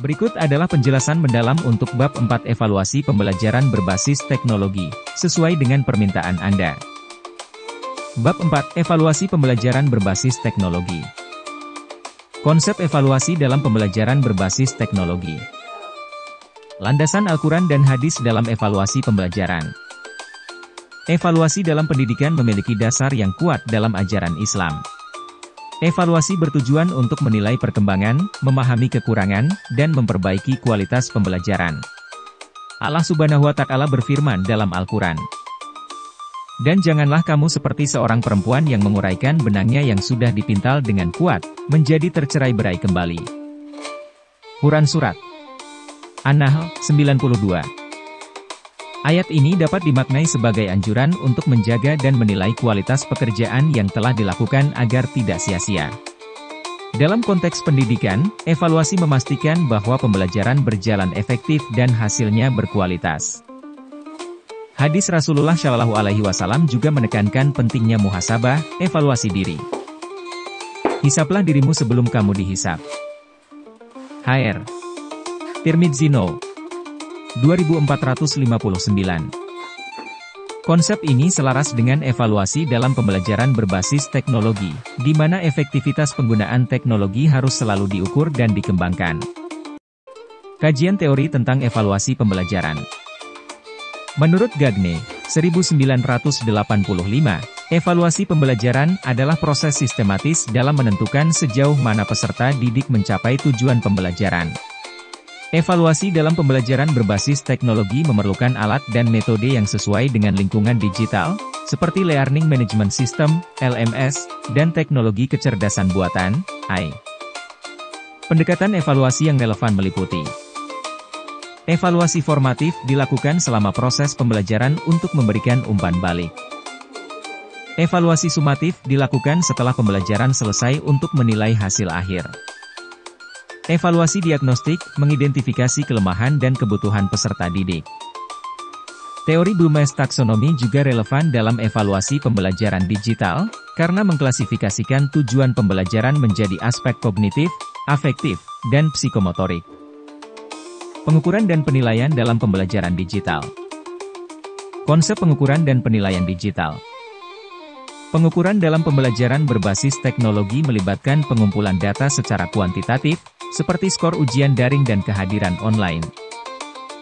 Berikut adalah penjelasan mendalam untuk bab 4 evaluasi pembelajaran berbasis teknologi, sesuai dengan permintaan Anda. Bab 4, evaluasi pembelajaran berbasis teknologi. Konsep evaluasi dalam pembelajaran berbasis teknologi. Landasan Al-Quran dan hadis dalam evaluasi pembelajaran. Evaluasi dalam pendidikan memiliki dasar yang kuat dalam ajaran Islam. Evaluasi bertujuan untuk menilai perkembangan, memahami kekurangan, dan memperbaiki kualitas pembelajaran. Allah Subhanahu wa Ta'ala berfirman dalam Al-Quran. Dan janganlah kamu seperti seorang perempuan yang menguraikan benangnya yang sudah dipintal dengan kuat, menjadi tercerai-berai kembali. Quran Surat An-Nahl, 92. Ayat ini dapat dimaknai sebagai anjuran untuk menjaga dan menilai kualitas pekerjaan yang telah dilakukan agar tidak sia-sia. Dalam konteks pendidikan, evaluasi memastikan bahwa pembelajaran berjalan efektif dan hasilnya berkualitas. Hadis Rasulullah Shallallahu Alaihi Wasallam juga menekankan pentingnya muhasabah, evaluasi diri. Hisaplah dirimu sebelum kamu dihisap. HR Tirmidzi No. 2459. Konsep ini selaras dengan evaluasi dalam pembelajaran berbasis teknologi, di mana efektivitas penggunaan teknologi harus selalu diukur dan dikembangkan. Kajian teori tentang evaluasi pembelajaran. Menurut Gagne, 1985, evaluasi pembelajaran adalah proses sistematis dalam menentukan sejauh mana peserta didik mencapai tujuan pembelajaran. Evaluasi dalam pembelajaran berbasis teknologi memerlukan alat dan metode yang sesuai dengan lingkungan digital, seperti Learning Management System, LMS, dan teknologi kecerdasan buatan, AI. Pendekatan evaluasi yang relevan meliputi. Evaluasi formatif dilakukan selama proses pembelajaran untuk memberikan umpan balik. Evaluasi sumatif dilakukan setelah pembelajaran selesai untuk menilai hasil akhir. Evaluasi diagnostik, mengidentifikasi kelemahan dan kebutuhan peserta didik. Teori Bloom's Taxonomy juga relevan dalam evaluasi pembelajaran digital, karena mengklasifikasikan tujuan pembelajaran menjadi aspek kognitif, afektif, dan psikomotorik. Pengukuran dan penilaian dalam pembelajaran digital. Konsep pengukuran dan penilaian digital. Pengukuran dalam pembelajaran berbasis teknologi melibatkan pengumpulan data secara kuantitatif, seperti skor ujian daring dan kehadiran online.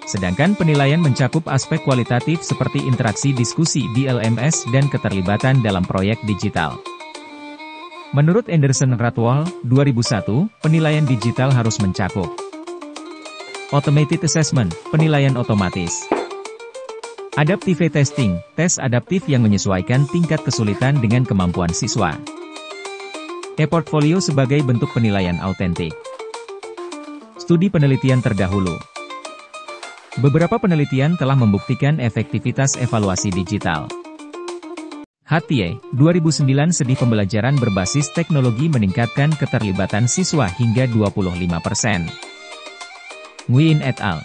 Sedangkan penilaian mencakup aspek kualitatif seperti interaksi diskusi di LMS dan keterlibatan dalam proyek digital. Menurut Anderson Radwall, 2001, penilaian digital harus mencakup Automated Assessment, penilaian otomatis. Adaptive Testing, tes adaptif yang menyesuaikan tingkat kesulitan dengan kemampuan siswa. E-portfolio sebagai bentuk penilaian autentik. Studi penelitian terdahulu. Beberapa penelitian telah membuktikan efektivitas evaluasi digital. Hatie, 2009 studi pembelajaran berbasis teknologi meningkatkan keterlibatan siswa hingga 25%. Nguyen et al.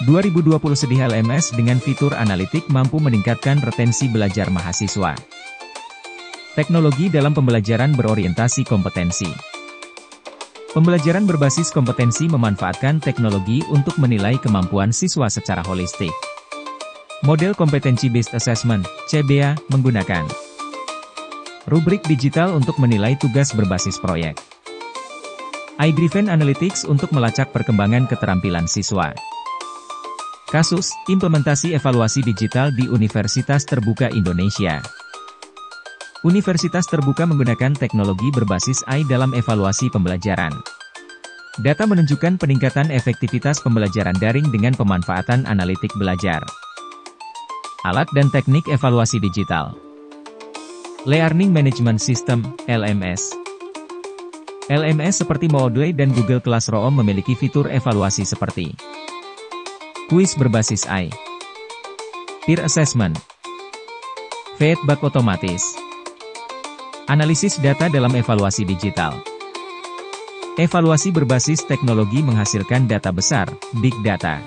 2020 studi LMS dengan fitur analitik mampu meningkatkan retensi belajar mahasiswa. Teknologi dalam pembelajaran berorientasi kompetensi. Pembelajaran berbasis kompetensi memanfaatkan teknologi untuk menilai kemampuan siswa secara holistik. Model Competency-Based Assessment, CBA, menggunakan rubrik digital untuk menilai tugas berbasis proyek. AI-Driven Analytics untuk melacak perkembangan keterampilan siswa. Kasus, implementasi evaluasi digital di Universitas Terbuka Indonesia. Universitas terbuka menggunakan teknologi berbasis AI dalam evaluasi pembelajaran. Data menunjukkan peningkatan efektivitas pembelajaran daring dengan pemanfaatan analitik belajar. Alat dan teknik evaluasi digital. Learning Management System, LMS. LMS seperti Moodle dan Google Classroom memiliki fitur evaluasi seperti kuis berbasis AI, peer assessment, feedback otomatis. Analisis data dalam evaluasi digital. Evaluasi berbasis teknologi menghasilkan data besar, big data.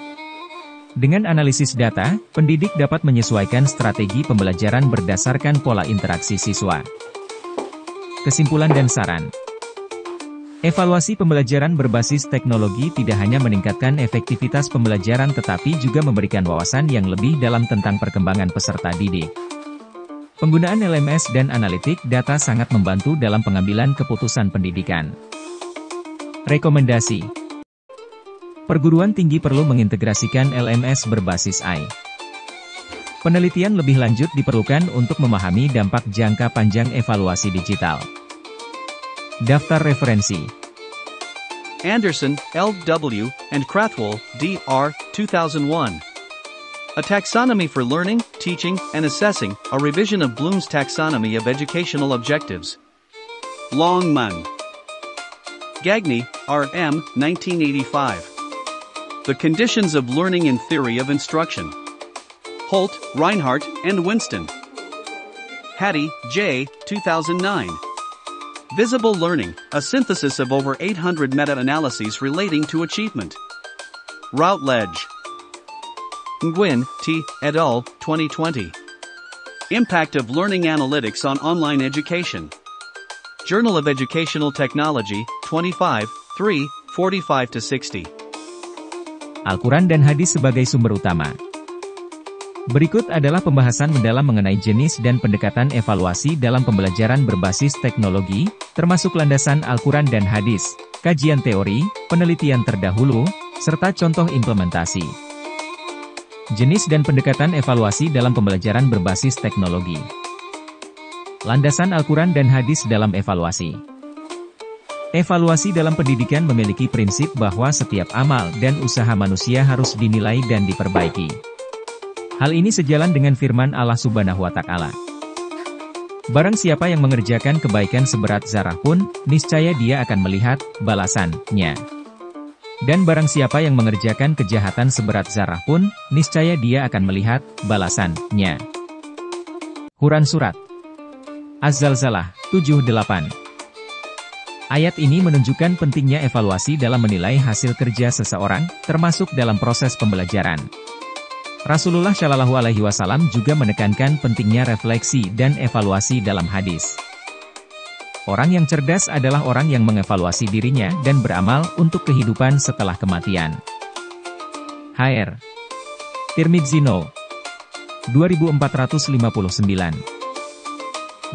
Dengan analisis data, pendidik dapat menyesuaikan strategi pembelajaran berdasarkan pola interaksi siswa. Kesimpulan dan saran. Evaluasi pembelajaran berbasis teknologi tidak hanya meningkatkan efektivitas pembelajaran tetapi juga memberikan wawasan yang lebih dalam tentang perkembangan peserta didik. Penggunaan LMS dan analitik data sangat membantu dalam pengambilan keputusan pendidikan. Rekomendasi: perguruan tinggi perlu mengintegrasikan LMS berbasis AI. Penelitian lebih lanjut diperlukan untuk memahami dampak jangka panjang evaluasi digital. Daftar referensi: Anderson, L.W., and Krathwohl, D.R., 2001. A Taxonomy for Learning, Teaching, and Assessing, a revision of Bloom's Taxonomy of Educational Objectives. Longman. Gagné, R.M., 1985. The Conditions of Learning in Theory of Instruction. Holt, Reinhardt, and Winston. Hattie, J., 2009. Visible Learning, a synthesis of over 800 meta-analyses relating to achievement. Routledge. Nguyen, T., et al., 2020. Impact of Learning Analytics on Online Education. Journal of Educational Technology, 25, 3, 45-60. Al-Quran dan hadis sebagai sumber utama. Berikut adalah pembahasan mendalam mengenai jenis dan pendekatan evaluasi dalam pembelajaran berbasis teknologi, termasuk landasan Al-Quran dan hadis, kajian teori, penelitian terdahulu, serta contoh implementasi. Jenis dan pendekatan evaluasi dalam pembelajaran berbasis teknologi. Landasan Al-Quran dan hadis dalam evaluasi. Evaluasi dalam pendidikan memiliki prinsip bahwa setiap amal dan usaha manusia harus dinilai dan diperbaiki. Hal ini sejalan dengan firman Allah Subhanahu wa Ta'ala. Barang siapa yang mengerjakan kebaikan seberat zarah pun, niscaya dia akan melihat balasannya. Dan barang siapa yang mengerjakan kejahatan seberat zarah pun, niscaya dia akan melihat balasannya. Quran Surat Az-Zalzalah, 7-8. Ayat ini menunjukkan pentingnya evaluasi dalam menilai hasil kerja seseorang, termasuk dalam proses pembelajaran. Rasulullah Shallallahu Alaihi Wasallam juga menekankan pentingnya refleksi dan evaluasi dalam hadis. Orang yang cerdas adalah orang yang mengevaluasi dirinya dan beramal untuk kehidupan setelah kematian. Hr. Tirmidzi No. 2459.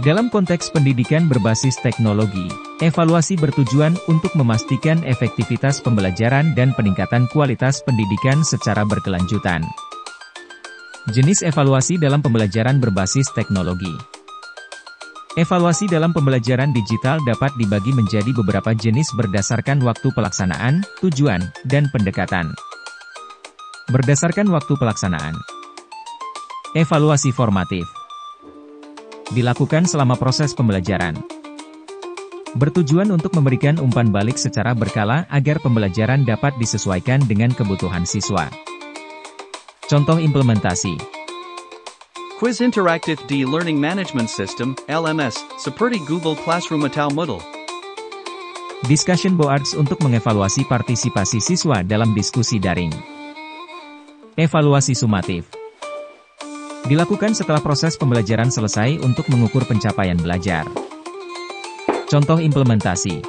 Dalam konteks pendidikan berbasis teknologi, evaluasi bertujuan untuk memastikan efektivitas pembelajaran dan peningkatan kualitas pendidikan secara berkelanjutan. Jenis evaluasi dalam pembelajaran berbasis teknologi. Evaluasi dalam pembelajaran digital dapat dibagi menjadi beberapa jenis berdasarkan waktu pelaksanaan, tujuan, dan pendekatan. Berdasarkan waktu pelaksanaan. Evaluasi formatif. Dilakukan selama proses pembelajaran. Bertujuan untuk memberikan umpan balik secara berkala agar pembelajaran dapat disesuaikan dengan kebutuhan siswa. Contoh implementasi. Quiz Interactive D-Learning Management System, LMS, seperti Google Classroom atau Moodle. Discussion boards untuk mengevaluasi partisipasi siswa dalam diskusi daring. Evaluasi sumatif. Dilakukan setelah proses pembelajaran selesai untuk mengukur pencapaian belajar. Contoh implementasi.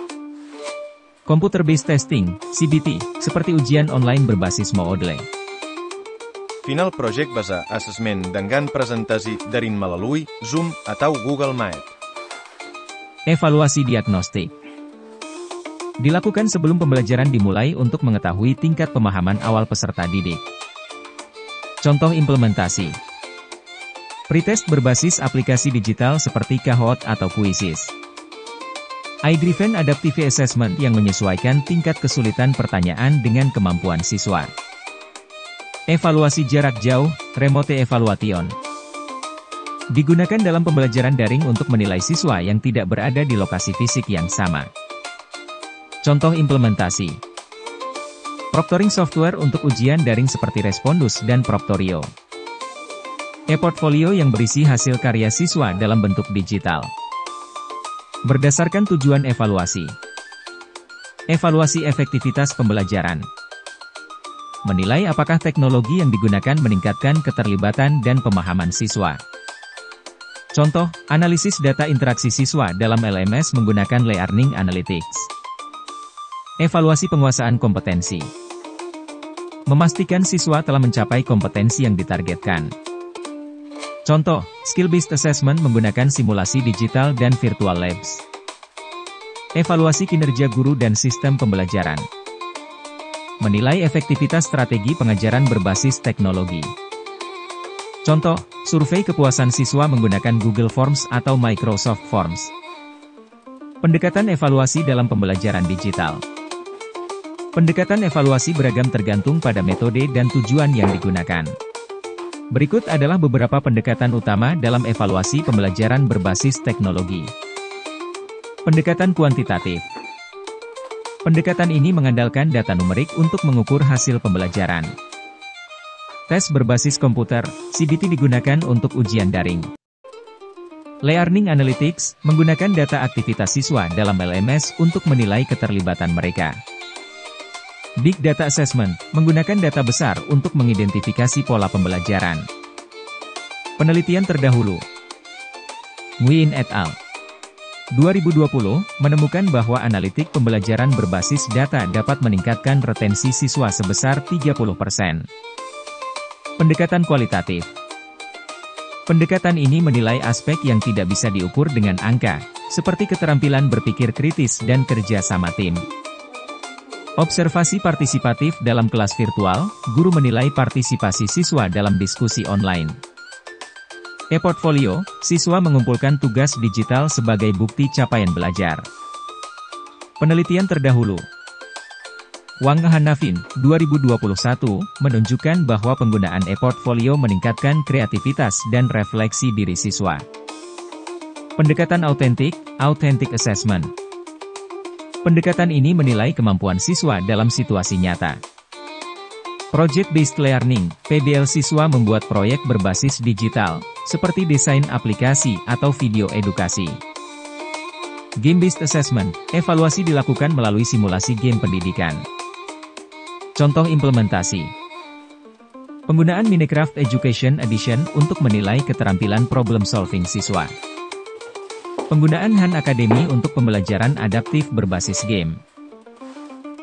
Computer-based testing, CBT, seperti ujian online berbasis Moodle. Final project basa assessment dengan presentasi daring melalui Zoom atau Google Meet. Evaluasi diagnostik. Dilakukan sebelum pembelajaran dimulai untuk mengetahui tingkat pemahaman awal peserta didik. Contoh implementasi. Pretest berbasis aplikasi digital seperti Kahoot atau Quizzes. AI-driven adaptive assessment yang menyesuaikan tingkat kesulitan pertanyaan dengan kemampuan siswa. Evaluasi jarak jauh, remote evaluation. Digunakan dalam pembelajaran daring untuk menilai siswa yang tidak berada di lokasi fisik yang sama. Contoh implementasi. Proctoring software untuk ujian daring seperti Respondus dan Proctorio. E-portfolio yang berisi hasil karya siswa dalam bentuk digital. Berdasarkan tujuan evaluasi. Evaluasi efektivitas pembelajaran. Menilai apakah teknologi yang digunakan meningkatkan keterlibatan dan pemahaman siswa. Contoh, analisis data interaksi siswa dalam LMS menggunakan Learning Analytics. Evaluasi penguasaan kompetensi. Memastikan siswa telah mencapai kompetensi yang ditargetkan. Contoh, skill-based assessment menggunakan simulasi digital dan virtual labs. Evaluasi kinerja guru dan sistem pembelajaran. Menilai efektivitas strategi pengajaran berbasis teknologi. Contoh, survei kepuasan siswa menggunakan Google Forms atau Microsoft Forms. Pendekatan evaluasi dalam pembelajaran digital. Pendekatan evaluasi beragam tergantung pada metode dan tujuan yang digunakan. Berikut adalah beberapa pendekatan utama dalam evaluasi pembelajaran berbasis teknologi. Pendekatan kuantitatif. Pendekatan ini mengandalkan data numerik untuk mengukur hasil pembelajaran. Tes berbasis komputer, CBT digunakan untuk ujian daring. Learning Analytics, menggunakan data aktivitas siswa dalam LMS untuk menilai keterlibatan mereka. Big Data Assessment, menggunakan data besar untuk mengidentifikasi pola pembelajaran. Penelitian terdahulu. Nguyen et al. 2020, menemukan bahwa analitik pembelajaran berbasis data dapat meningkatkan retensi siswa sebesar 30%. Pendekatan kualitatif. Pendekatan ini menilai aspek yang tidak bisa diukur dengan angka, seperti keterampilan berpikir kritis dan kerja sama tim. Observasi partisipatif dalam kelas virtual, guru menilai partisipasi siswa dalam diskusi online. E-portfolio, siswa mengumpulkan tugas digital sebagai bukti capaian belajar. Penelitian terdahulu. Wang Hanafin, 2021, menunjukkan bahwa penggunaan e-portfolio meningkatkan kreativitas dan refleksi diri siswa. Pendekatan autentik, Authentic Assessment. Pendekatan ini menilai kemampuan siswa dalam situasi nyata. Project-based learning, PBL, siswa membuat proyek berbasis digital, seperti desain aplikasi atau video edukasi. Game-based assessment, evaluasi dilakukan melalui simulasi game pendidikan. Contoh implementasi. Penggunaan Minecraft Education Edition untuk menilai keterampilan problem solving siswa. Penggunaan Han Academy untuk pembelajaran adaptif berbasis game.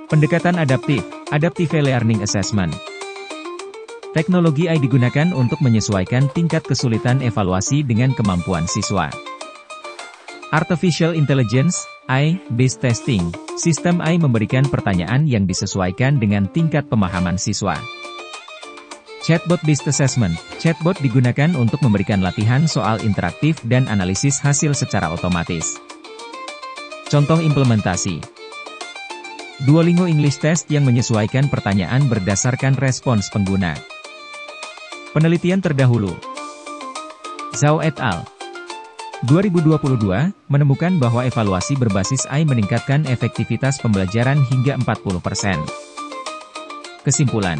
Pendekatan adaptif, Adaptive Learning Assessment. Teknologi AI digunakan untuk menyesuaikan tingkat kesulitan evaluasi dengan kemampuan siswa. Artificial Intelligence, AI-based testing, sistem AI memberikan pertanyaan yang disesuaikan dengan tingkat pemahaman siswa. Chatbot-based assessment, chatbot digunakan untuk memberikan latihan soal interaktif dan analisis hasil secara otomatis. Contoh implementasi. Duolingo English Test yang menyesuaikan pertanyaan berdasarkan respons pengguna. Penelitian terdahulu. Zhao et al. 2022, menemukan bahwa evaluasi berbasis AI meningkatkan efektivitas pembelajaran hingga 40%. Kesimpulan.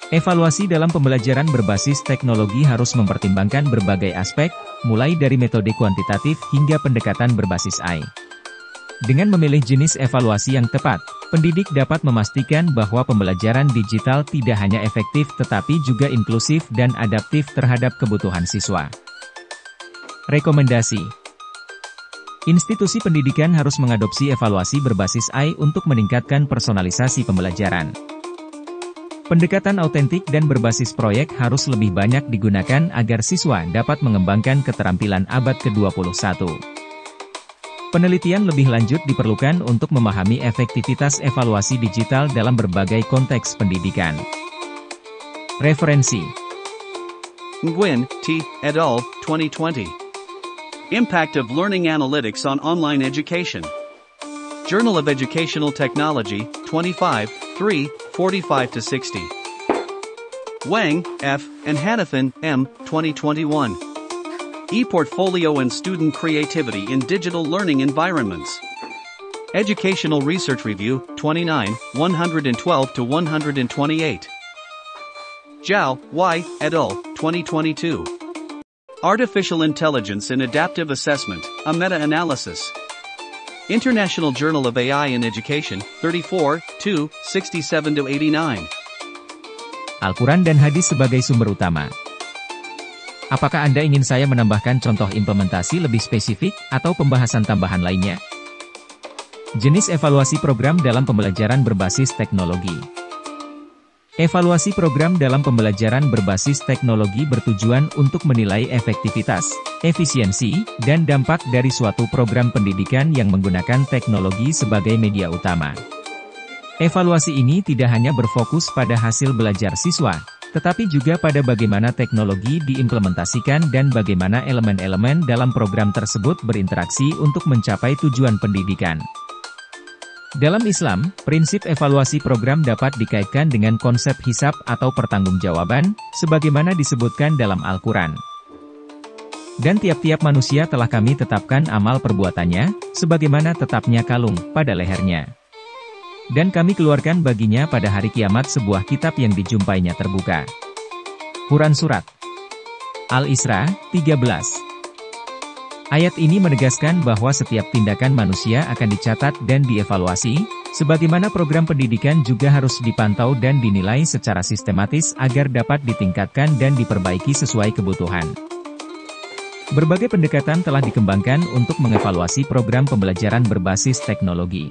Evaluasi dalam pembelajaran berbasis teknologi harus mempertimbangkan berbagai aspek, mulai dari metode kuantitatif hingga pendekatan berbasis AI. Dengan memilih jenis evaluasi yang tepat, pendidik dapat memastikan bahwa pembelajaran digital tidak hanya efektif tetapi juga inklusif dan adaptif terhadap kebutuhan siswa. Rekomendasi. Institusi pendidikan harus mengadopsi evaluasi berbasis AI untuk meningkatkan personalisasi pembelajaran. Pendekatan autentik dan berbasis proyek harus lebih banyak digunakan agar siswa dapat mengembangkan keterampilan abad ke-21. Penelitian lebih lanjut diperlukan untuk memahami efektivitas evaluasi digital dalam berbagai konteks pendidikan. Referensi. Nguyen, T. et al., 2020. Impact of Learning Analytics on Online Education. Journal of Educational Technology, 25, 3, 45-60. Wang, F., and Hanafin, M., 2021. E-Portfolio and Student Creativity in Digital Learning Environments. Educational Research Review, 29, 112-128. Zhao, Y., et al., 2022. Artificial Intelligence in Adaptive Assessment, a Meta-Analysis. International Journal of AI in Education, 34, 2, 67-89. Al-Quran dan hadis sebagai sumber utama. Apakah Anda ingin saya menambahkan contoh implementasi lebih spesifik, atau pembahasan tambahan lainnya? Jenis evaluasi program dalam pembelajaran berbasis teknologi. Evaluasi program dalam pembelajaran berbasis teknologi bertujuan untuk menilai efektivitas, efisiensi, dan dampak dari suatu program pendidikan yang menggunakan teknologi sebagai media utama. Evaluasi ini tidak hanya berfokus pada hasil belajar siswa, tetapi juga pada bagaimana teknologi diimplementasikan dan bagaimana elemen-elemen dalam program tersebut berinteraksi untuk mencapai tujuan pendidikan. Dalam Islam, prinsip evaluasi program dapat dikaitkan dengan konsep hisab atau pertanggungjawaban, sebagaimana disebutkan dalam Al-Quran. Dan tiap-tiap manusia telah kami tetapkan amal perbuatannya, sebagaimana tetapnya kalung pada lehernya. Dan kami keluarkan baginya pada hari kiamat sebuah kitab yang dijumpainya terbuka. Quran Surat Al-Isra, 13. Ayat ini menegaskan bahwa setiap tindakan manusia akan dicatat dan dievaluasi, sebagaimana program pendidikan juga harus dipantau dan dinilai secara sistematis agar dapat ditingkatkan dan diperbaiki sesuai kebutuhan. Berbagai pendekatan telah dikembangkan untuk mengevaluasi program pembelajaran berbasis teknologi.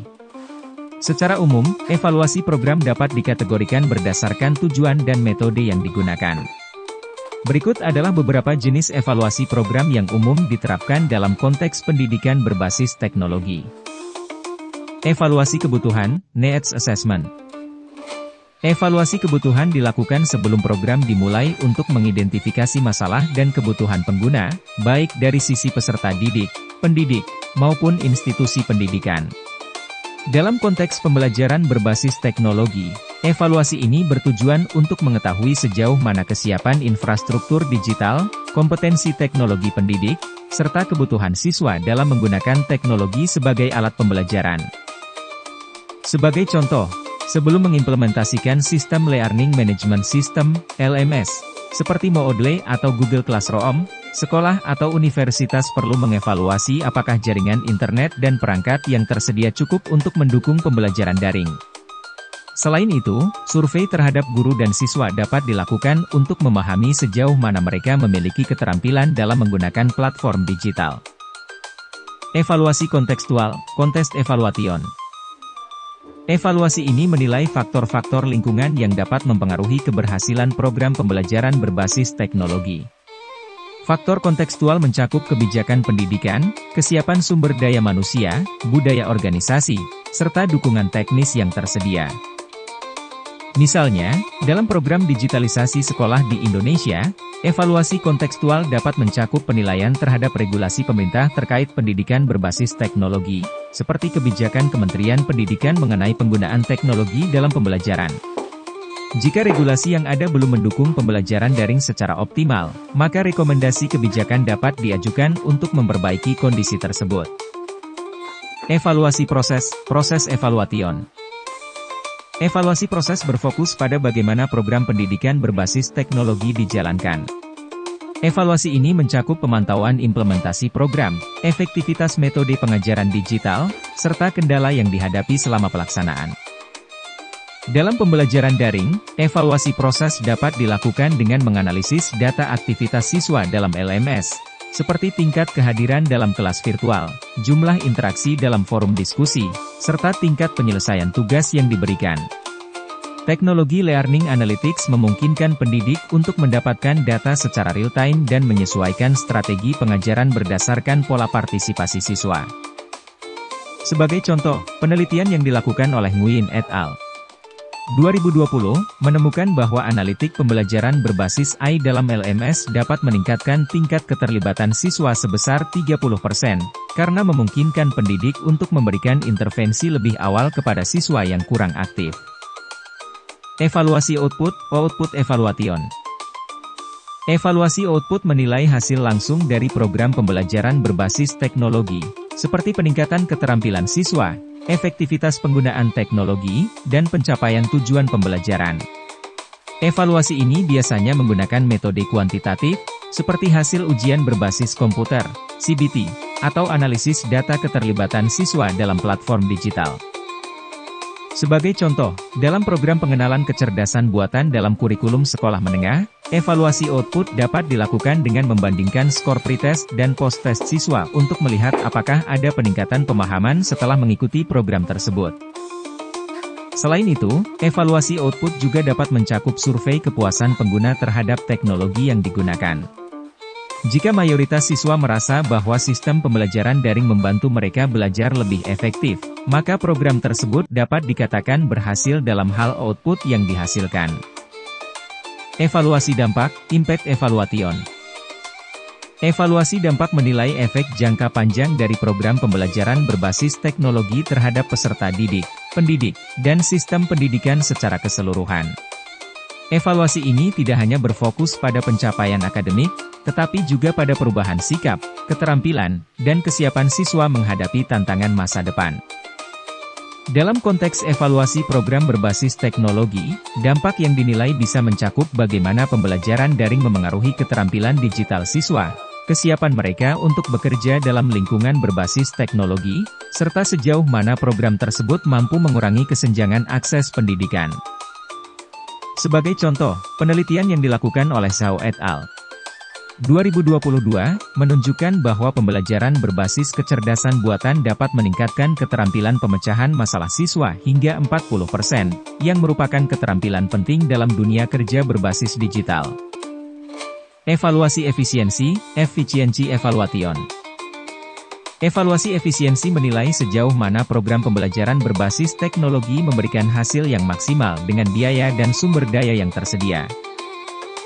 Secara umum, evaluasi program dapat dikategorikan berdasarkan tujuan dan metode yang digunakan. Berikut adalah beberapa jenis evaluasi program yang umum diterapkan dalam konteks pendidikan berbasis teknologi. Evaluasi kebutuhan, Needs Assessment. Evaluasi kebutuhan dilakukan sebelum program dimulai untuk mengidentifikasi masalah dan kebutuhan pengguna, baik dari sisi peserta didik, pendidik, maupun institusi pendidikan. Dalam konteks pembelajaran berbasis teknologi, evaluasi ini bertujuan untuk mengetahui sejauh mana kesiapan infrastruktur digital, kompetensi teknologi pendidik, serta kebutuhan siswa dalam menggunakan teknologi sebagai alat pembelajaran. Sebagai contoh, sebelum mengimplementasikan sistem Learning Management System, LMS, seperti Moodle atau Google Classroom, sekolah atau universitas perlu mengevaluasi apakah jaringan internet dan perangkat yang tersedia cukup untuk mendukung pembelajaran daring. Selain itu, survei terhadap guru dan siswa dapat dilakukan untuk memahami sejauh mana mereka memiliki keterampilan dalam menggunakan platform digital. Evaluasi kontekstual, Context Evaluation. Evaluasi ini menilai faktor-faktor lingkungan yang dapat mempengaruhi keberhasilan program pembelajaran berbasis teknologi. Faktor kontekstual mencakup kebijakan pendidikan, kesiapan sumber daya manusia, budaya organisasi, serta dukungan teknis yang tersedia. Misalnya, dalam program digitalisasi sekolah di Indonesia, evaluasi kontekstual dapat mencakup penilaian terhadap regulasi pemerintah terkait pendidikan berbasis teknologi, seperti kebijakan Kementerian Pendidikan mengenai penggunaan teknologi dalam pembelajaran. Jika regulasi yang ada belum mendukung pembelajaran daring secara optimal, maka rekomendasi kebijakan dapat diajukan untuk memperbaiki kondisi tersebut. Evaluasi proses evaluation. Evaluasi proses berfokus pada bagaimana program pendidikan berbasis teknologi dijalankan. Evaluasi ini mencakup pemantauan implementasi program, efektivitas metode pengajaran digital, serta kendala yang dihadapi selama pelaksanaan. Dalam pembelajaran daring, evaluasi proses dapat dilakukan dengan menganalisis data aktivitas siswa dalam LMS, seperti tingkat kehadiran dalam kelas virtual, jumlah interaksi dalam forum diskusi, serta tingkat penyelesaian tugas yang diberikan. Teknologi Learning Analytics memungkinkan pendidik untuk mendapatkan data secara real-time dan menyesuaikan strategi pengajaran berdasarkan pola partisipasi siswa. Sebagai contoh, penelitian yang dilakukan oleh Nguyen et al. 2020, menemukan bahwa analitik pembelajaran berbasis AI dalam LMS dapat meningkatkan tingkat keterlibatan siswa sebesar 30%, karena memungkinkan pendidik untuk memberikan intervensi lebih awal kepada siswa yang kurang aktif. Evaluasi output evaluation. Evaluasi output menilai hasil langsung dari program pembelajaran berbasis teknologi, seperti peningkatan keterampilan siswa, efektivitas penggunaan teknologi, dan pencapaian tujuan pembelajaran. Evaluasi ini biasanya menggunakan metode kuantitatif, seperti hasil ujian berbasis komputer, CBT, atau analisis data keterlibatan siswa dalam platform digital. Sebagai contoh, dalam program pengenalan kecerdasan buatan dalam kurikulum sekolah menengah, evaluasi output dapat dilakukan dengan membandingkan skor pretest dan post-test siswa untuk melihat apakah ada peningkatan pemahaman setelah mengikuti program tersebut. Selain itu, evaluasi output juga dapat mencakup survei kepuasan pengguna terhadap teknologi yang digunakan. Jika mayoritas siswa merasa bahwa sistem pembelajaran daring membantu mereka belajar lebih efektif, maka program tersebut dapat dikatakan berhasil dalam hal output yang dihasilkan. Evaluasi dampak, Impact Evaluation. Evaluasi dampak menilai efek jangka panjang dari program pembelajaran berbasis teknologi terhadap peserta didik, pendidik, dan sistem pendidikan secara keseluruhan. Evaluasi ini tidak hanya berfokus pada pencapaian akademik, tetapi juga pada perubahan sikap, keterampilan, dan kesiapan siswa menghadapi tantangan masa depan. Dalam konteks evaluasi program berbasis teknologi, dampak yang dinilai bisa mencakup bagaimana pembelajaran daring memengaruhi keterampilan digital siswa, kesiapan mereka untuk bekerja dalam lingkungan berbasis teknologi, serta sejauh mana program tersebut mampu mengurangi kesenjangan akses pendidikan. Sebagai contoh, penelitian yang dilakukan oleh Zhao et al. 2022, menunjukkan bahwa pembelajaran berbasis kecerdasan buatan dapat meningkatkan keterampilan pemecahan masalah siswa hingga 40%, yang merupakan keterampilan penting dalam dunia kerja berbasis digital. Evaluasi efisiensi, Efficiency Evaluation. Evaluasi efisiensi menilai sejauh mana program pembelajaran berbasis teknologi memberikan hasil yang maksimal dengan biaya dan sumber daya yang tersedia.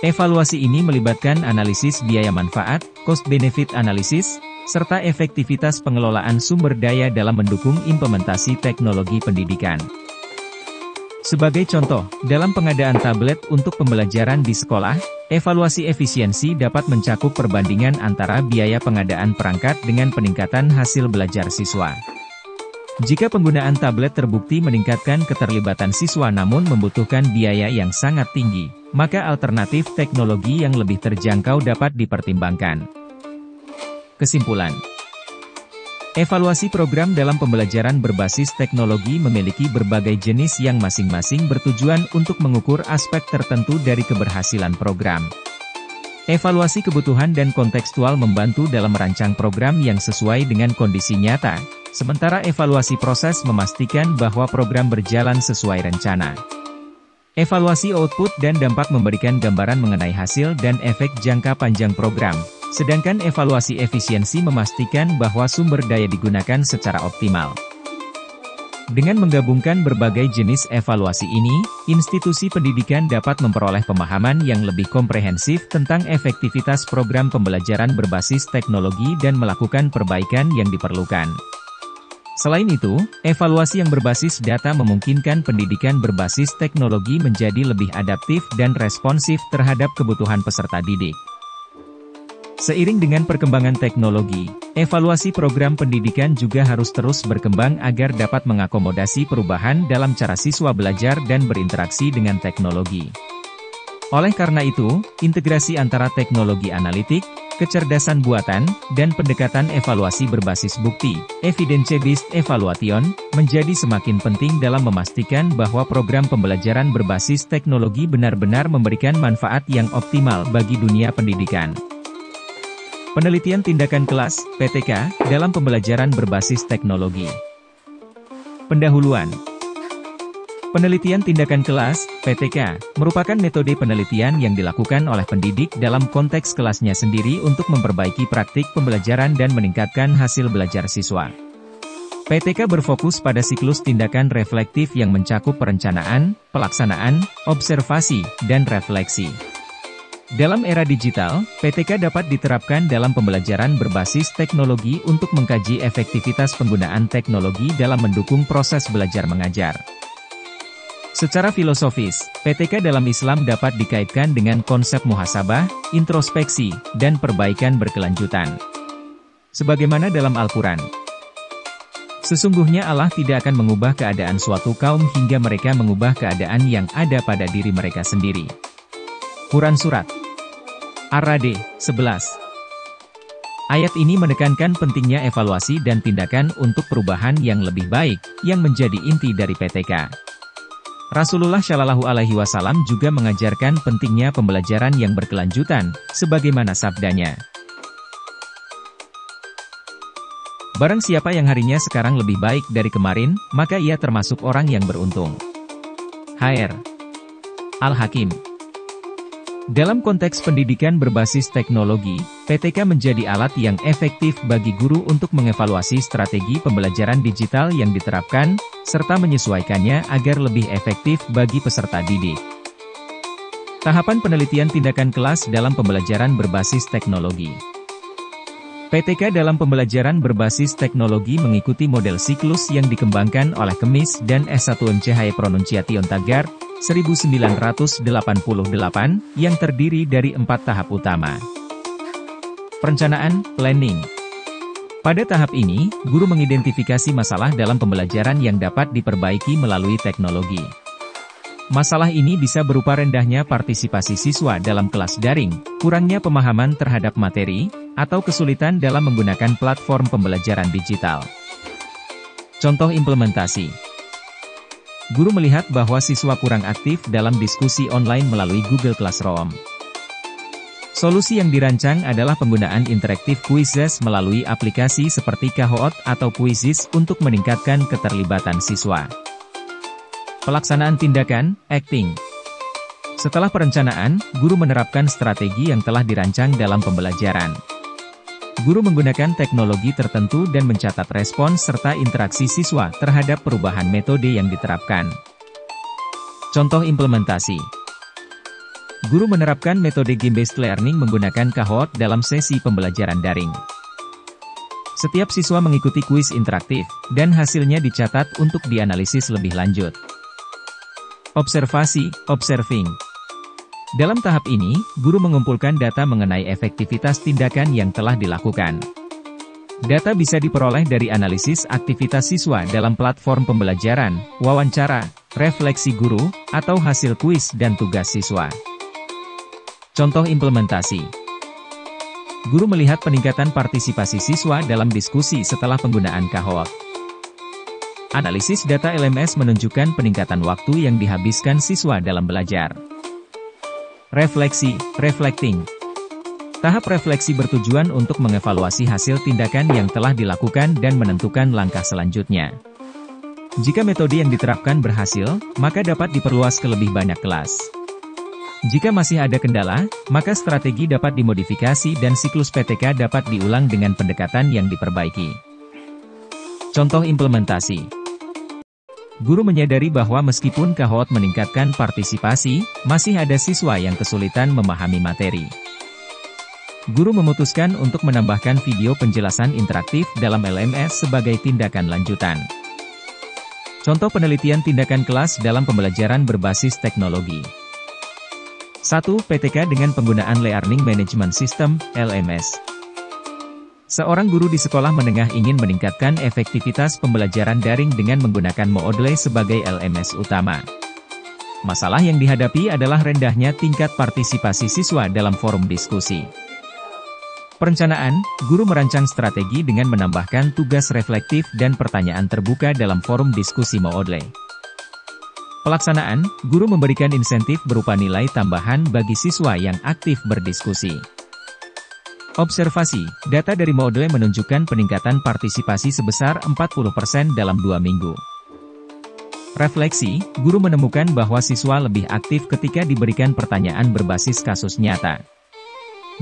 Evaluasi ini melibatkan analisis biaya manfaat, cost-benefit analysis, serta efektivitas pengelolaan sumber daya dalam mendukung implementasi teknologi pendidikan. Sebagai contoh, dalam pengadaan tablet untuk pembelajaran di sekolah, evaluasi efisiensi dapat mencakup perbandingan antara biaya pengadaan perangkat dengan peningkatan hasil belajar siswa. Jika penggunaan tablet terbukti meningkatkan keterlibatan siswa namun membutuhkan biaya yang sangat tinggi, maka alternatif teknologi yang lebih terjangkau dapat dipertimbangkan. Kesimpulan: evaluasi program dalam pembelajaran berbasis teknologi memiliki berbagai jenis yang masing-masing bertujuan untuk mengukur aspek tertentu dari keberhasilan program. Evaluasi kebutuhan dan kontekstual membantu dalam merancang program yang sesuai dengan kondisi nyata, sementara evaluasi proses memastikan bahwa program berjalan sesuai rencana. Evaluasi output dan dampak memberikan gambaran mengenai hasil dan efek jangka panjang program, sedangkan evaluasi efisiensi memastikan bahwa sumber daya digunakan secara optimal. Dengan menggabungkan berbagai jenis evaluasi ini, institusi pendidikan dapat memperoleh pemahaman yang lebih komprehensif tentang efektivitas program pembelajaran berbasis teknologi dan melakukan perbaikan yang diperlukan. Selain itu, evaluasi yang berbasis data memungkinkan pendidikan berbasis teknologi menjadi lebih adaptif dan responsif terhadap kebutuhan peserta didik. Seiring dengan perkembangan teknologi, evaluasi program pendidikan juga harus terus berkembang agar dapat mengakomodasi perubahan dalam cara siswa belajar dan berinteraksi dengan teknologi. Oleh karena itu, integrasi antara teknologi analitik, kecerdasan buatan, dan pendekatan evaluasi berbasis bukti, evidence-based evaluation, menjadi semakin penting dalam memastikan bahwa program pembelajaran berbasis teknologi benar-benar memberikan manfaat yang optimal bagi dunia pendidikan. Penelitian tindakan kelas, PTK, dalam pembelajaran berbasis teknologi. Pendahuluan. Penelitian tindakan kelas, PTK, merupakan metode penelitian yang dilakukan oleh pendidik dalam konteks kelasnya sendiri untuk memperbaiki praktik pembelajaran dan meningkatkan hasil belajar siswa. PTK berfokus pada siklus tindakan reflektif yang mencakup perencanaan, pelaksanaan, observasi, dan refleksi. Dalam era digital, PTK dapat diterapkan dalam pembelajaran berbasis teknologi untuk mengkaji efektivitas penggunaan teknologi dalam mendukung proses belajar mengajar. Secara filosofis, PTK dalam Islam dapat dikaitkan dengan konsep muhasabah, introspeksi, dan perbaikan berkelanjutan. Sebagaimana dalam Al-Quran, sesungguhnya Allah tidak akan mengubah keadaan suatu kaum hingga mereka mengubah keadaan yang ada pada diri mereka sendiri. Quran Surat Ar-Ra'd 11. Ayat ini menekankan pentingnya evaluasi dan tindakan untuk perubahan yang lebih baik, yang menjadi inti dari PTK. Rasulullah Shallallahu Alaihi Wasallam juga mengajarkan pentingnya pembelajaran yang berkelanjutan, sebagaimana sabdanya. Barang siapa yang harinya sekarang lebih baik dari kemarin, maka ia termasuk orang yang beruntung. HR. Al-Hakim. Dalam konteks pendidikan berbasis teknologi, PTK menjadi alat yang efektif bagi guru untuk mengevaluasi strategi pembelajaran digital yang diterapkan, serta menyesuaikannya agar lebih efektif bagi peserta didik. Tahapan penelitian tindakan kelas dalam pembelajaran berbasis teknologi. PTK dalam pembelajaran berbasis teknologi mengikuti model siklus yang dikembangkan oleh Kemis dan S1MCH Pronunciation Taggart, 1988, yang terdiri dari 4 tahap utama. Perencanaan, planning. Pada tahap ini, guru mengidentifikasi masalah dalam pembelajaran yang dapat diperbaiki melalui teknologi. Masalah ini bisa berupa rendahnya partisipasi siswa dalam kelas daring, kurangnya pemahaman terhadap materi, atau kesulitan dalam menggunakan platform pembelajaran digital. Contoh implementasi. Guru melihat bahwa siswa kurang aktif dalam diskusi online melalui Google Classroom. Solusi yang dirancang adalah penggunaan interaktif quizzes melalui aplikasi seperti Kahoot atau Quizizz untuk meningkatkan keterlibatan siswa. Pelaksanaan tindakan, acting. Setelah perencanaan, guru menerapkan strategi yang telah dirancang dalam pembelajaran. Guru menggunakan teknologi tertentu dan mencatat respons serta interaksi siswa terhadap perubahan metode yang diterapkan. Contoh implementasi. Guru menerapkan metode game-based learning menggunakan Kahoot dalam sesi pembelajaran daring. Setiap siswa mengikuti kuis interaktif, dan hasilnya dicatat untuk dianalisis lebih lanjut. Observasi, observing. Dalam tahap ini, guru mengumpulkan data mengenai efektivitas tindakan yang telah dilakukan. Data bisa diperoleh dari analisis aktivitas siswa dalam platform pembelajaran, wawancara, refleksi guru, atau hasil kuis dan tugas siswa. Contoh implementasi. Guru melihat peningkatan partisipasi siswa dalam diskusi setelah penggunaan Kahoot. Analisis data LMS menunjukkan peningkatan waktu yang dihabiskan siswa dalam belajar. Refleksi, reflecting. Tahap refleksi bertujuan untuk mengevaluasi hasil tindakan yang telah dilakukan dan menentukan langkah selanjutnya. Jika metode yang diterapkan berhasil, maka dapat diperluas ke lebih banyak kelas. Jika masih ada kendala, maka strategi dapat dimodifikasi dan siklus PTK dapat diulang dengan pendekatan yang diperbaiki. Contoh implementasi. Guru menyadari bahwa meskipun Kahoot meningkatkan partisipasi, masih ada siswa yang kesulitan memahami materi. Guru memutuskan untuk menambahkan video penjelasan interaktif dalam LMS sebagai tindakan lanjutan. Contoh penelitian tindakan kelas dalam pembelajaran berbasis teknologi. 1. PTK dengan penggunaan Learning Management System, LMS. Seorang guru di sekolah menengah ingin meningkatkan efektivitas pembelajaran daring dengan menggunakan Moodle sebagai LMS utama. Masalah yang dihadapi adalah rendahnya tingkat partisipasi siswa dalam forum diskusi. Perencanaan, guru merancang strategi dengan menambahkan tugas reflektif dan pertanyaan terbuka dalam forum diskusi Moodle. Pelaksanaan, guru memberikan insentif berupa nilai tambahan bagi siswa yang aktif berdiskusi. Observasi, data dari Moodle menunjukkan peningkatan partisipasi sebesar 40% dalam 2 minggu. Refleksi, guru menemukan bahwa siswa lebih aktif ketika diberikan pertanyaan berbasis kasus nyata.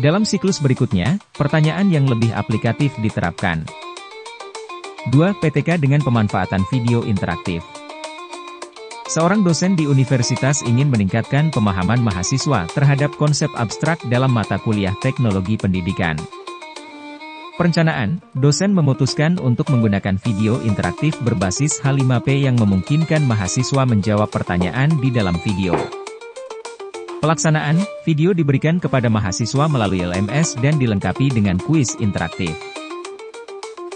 Dalam siklus berikutnya, pertanyaan yang lebih aplikatif diterapkan. 2. PTK dengan pemanfaatan video interaktif. Seorang dosen di universitas ingin meningkatkan pemahaman mahasiswa terhadap konsep abstrak dalam mata kuliah teknologi pendidikan. Perencanaan, dosen memutuskan untuk menggunakan video interaktif berbasis H5P yang memungkinkan mahasiswa menjawab pertanyaan di dalam video. Pelaksanaan, video diberikan kepada mahasiswa melalui LMS dan dilengkapi dengan kuis interaktif.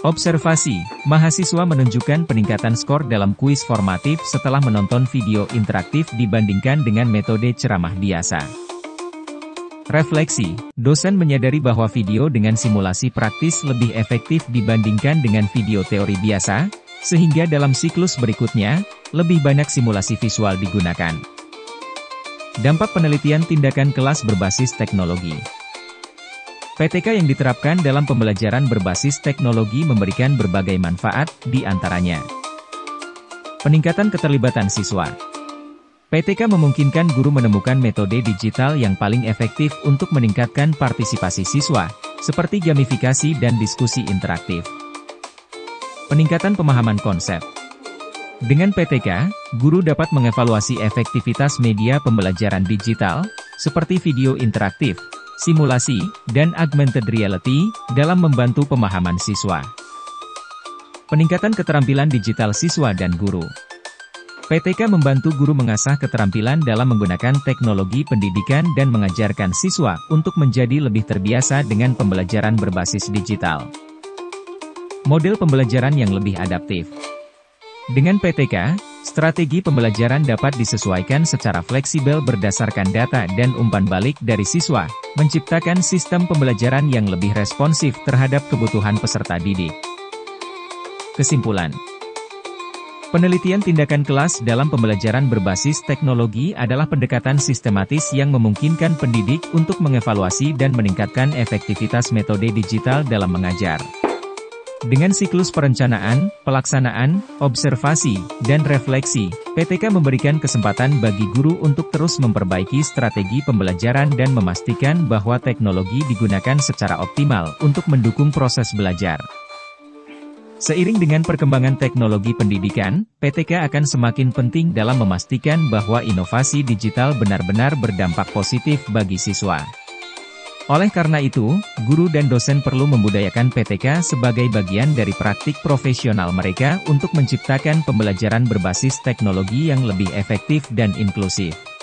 Observasi, mahasiswa menunjukkan peningkatan skor dalam kuis formatif setelah menonton video interaktif dibandingkan dengan metode ceramah biasa. Refleksi, dosen menyadari bahwa video dengan simulasi praktis lebih efektif dibandingkan dengan video teori biasa, sehingga dalam siklus berikutnya, lebih banyak simulasi visual digunakan. Dampak penelitian tindakan kelas berbasis teknologi. PTK yang diterapkan dalam pembelajaran berbasis teknologi memberikan berbagai manfaat, di antaranya peningkatan keterlibatan siswa. PTK memungkinkan guru menemukan metode digital yang paling efektif untuk meningkatkan partisipasi siswa, seperti gamifikasi dan diskusi interaktif. Peningkatan pemahaman konsep. Dengan PTK, guru dapat mengevaluasi efektivitas media pembelajaran digital, seperti video interaktif, simulasi, dan augmented reality, dalam membantu pemahaman siswa. Peningkatan keterampilan digital siswa dan guru. PTK membantu guru mengasah keterampilan dalam menggunakan teknologi pendidikan dan mengajarkan siswa untuk menjadi lebih terbiasa dengan pembelajaran berbasis digital. Model pembelajaran yang lebih adaptif. Dengan PTK, strategi pembelajaran dapat disesuaikan secara fleksibel berdasarkan data dan umpan balik dari siswa, menciptakan sistem pembelajaran yang lebih responsif terhadap kebutuhan peserta didik. Kesimpulan. Penelitian tindakan kelas dalam pembelajaran berbasis teknologi adalah pendekatan sistematis yang memungkinkan pendidik untuk mengevaluasi dan meningkatkan efektivitas metode digital dalam mengajar. Dengan siklus perencanaan, pelaksanaan, observasi, dan refleksi, PTK memberikan kesempatan bagi guru untuk terus memperbaiki strategi pembelajaran dan memastikan bahwa teknologi digunakan secara optimal untuk mendukung proses belajar. Seiring dengan perkembangan teknologi pendidikan, PTK akan semakin penting dalam memastikan bahwa inovasi digital benar-benar berdampak positif bagi siswa. Oleh karena itu, guru dan dosen perlu membudayakan PTK sebagai bagian dari praktik profesional mereka untuk menciptakan pembelajaran berbasis teknologi yang lebih efektif dan inklusif.